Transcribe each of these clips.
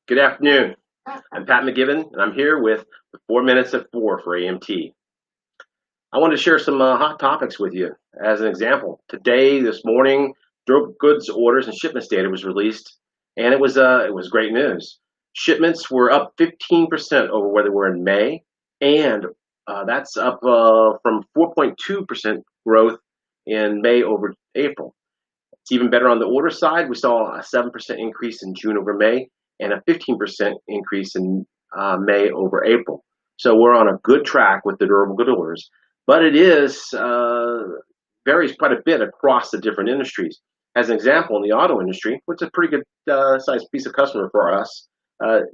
Good afternoon. I'm Pat McGibbon, and I'm here with the 4 Minutes at 4 for AMT. I wanted to share some hot topics with you. As an example, this morning, durable goods orders and shipments data was released, and it was great news. Shipments were up 15% over where they were in May, and that's up from 4.2% growth in May over April. It's even better on the order side. We saw a 7% increase in June over May and a 15% increase in May over April. So we're on a good track with the durable good orders, but it is varies quite a bit across the different industries. As an example, in the auto industry, which is a pretty good sized piece of customer for us,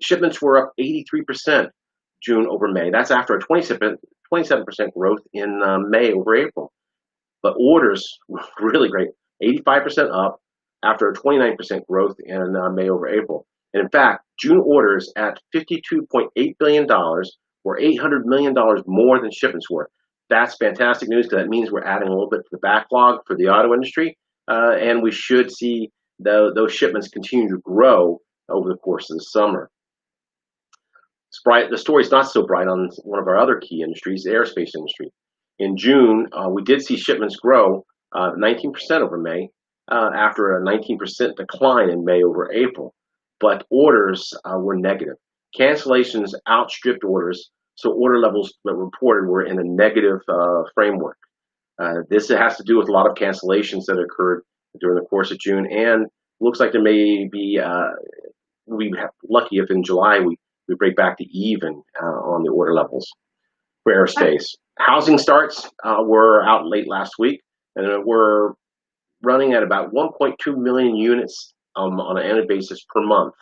shipments were up 83% June over May. That's after a 27% growth in May over April. But orders were really great, 85% up after a 29% growth in May over April. And in fact, June orders at $52.8 billion were $800 million more than shipments were. That's fantastic news because that means we're adding a little bit to the backlog for the auto industry, and we should see those shipments continue to grow over the course of the summer. The story's not so bright on one of our other key industries, the aerospace industry. In June, we did see shipments grow 19% over May after a 19% decline in May over April. But orders were negative. Cancellations outstripped orders, so order levels that were reported were in a negative framework. This has to do with a lot of cancellations that occurred during the course of June, and looks like there may be, we'd be lucky if in July we break back to even on the order levels for aerospace. Housing starts were out late last week, and we're running at about 1.2 million units on an annual basis per month.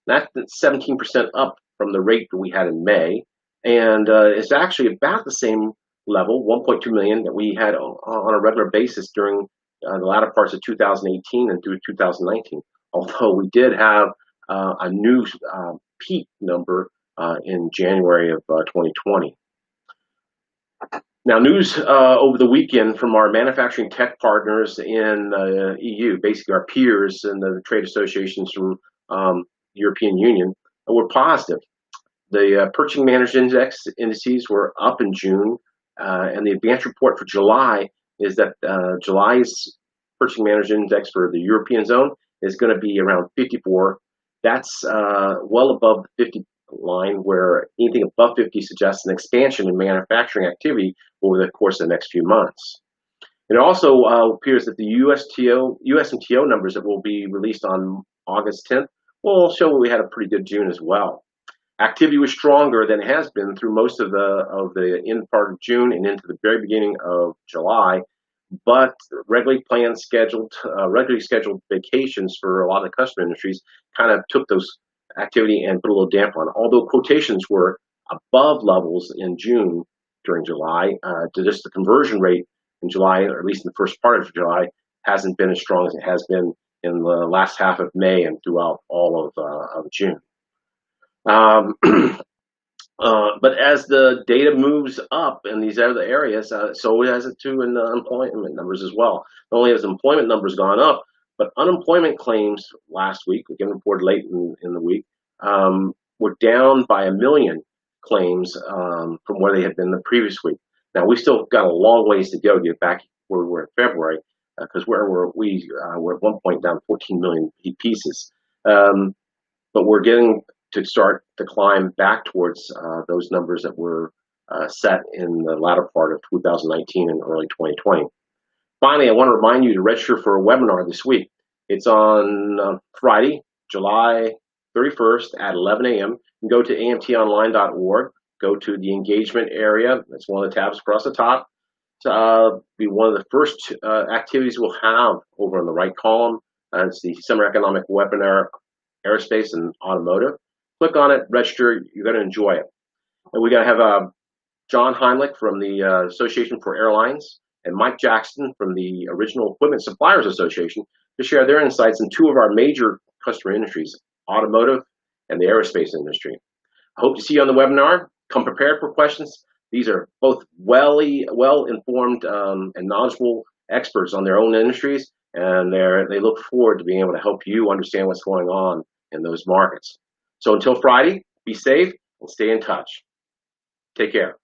That's 17% up from the rate that we had in May, and it's actually about the same level, 1.2 million, that we had on a regular basis during the latter parts of 2018 and through 2019. Although we did have a new peak number in January of 2020. Now, news over the weekend from our manufacturing tech partners in the EU, basically our peers and the trade associations from the European Union, were positive. The Purchasing Managers Index indices were up in June, and the advanced report for July is that July's Purchasing Managers Index for the European zone is going to be around 54. That's well above the 50 line, where anything above 50 suggests an expansion in manufacturing activity over the course of the next few months. It also appears that the USMTO numbers that will be released on August 10th will show we had a pretty good June as well. Activity was stronger than it has been through most of the end part of June and into the very beginning of July, but regularly scheduled vacations for a lot of customer industries kind of took those activity and put a little damper on it. Although quotations were above levels in June during July, just the conversion rate in July, or at least in the first part of July, hasn't been as strong as it has been in the last half of May and throughout all of June. But as the data moves up in these other areas, so has it too in the employment numbers as well. Not only has employment numbers gone up, but unemployment claims last week, again reported late in the week, were down by 1 million claims from where they had been the previous week. Now, we still got a long ways to go to get back where we were in February, because we were at one point down 14 million pieces. But we're getting to start to climb back towards those numbers that were set in the latter part of 2019 and early 2020. Finally, I want to remind you to register for a webinar this week. It's on Friday, July 31st at 11 a.m. You can go to amtonline.org, go to the engagement area. That's one of the tabs across the top. Be one of the first activities we'll have over on the right column. It's the Summer Economic Webinar, Aerospace and Automotive. Click on it, register. You're going to enjoy it. And we're going to have John Heimlich from the Association for Airlines and Mike Jackson from the Original Equipment Suppliers Association to share their insights in two of our major customer industries, automotive and the aerospace industry. I hope to see you on the webinar. Come prepared for questions. These are both well-informed and knowledgeable experts on their own industries, and they look forward to being able to help you understand what's going on in those markets. So until Friday, be safe and stay in touch. Take care.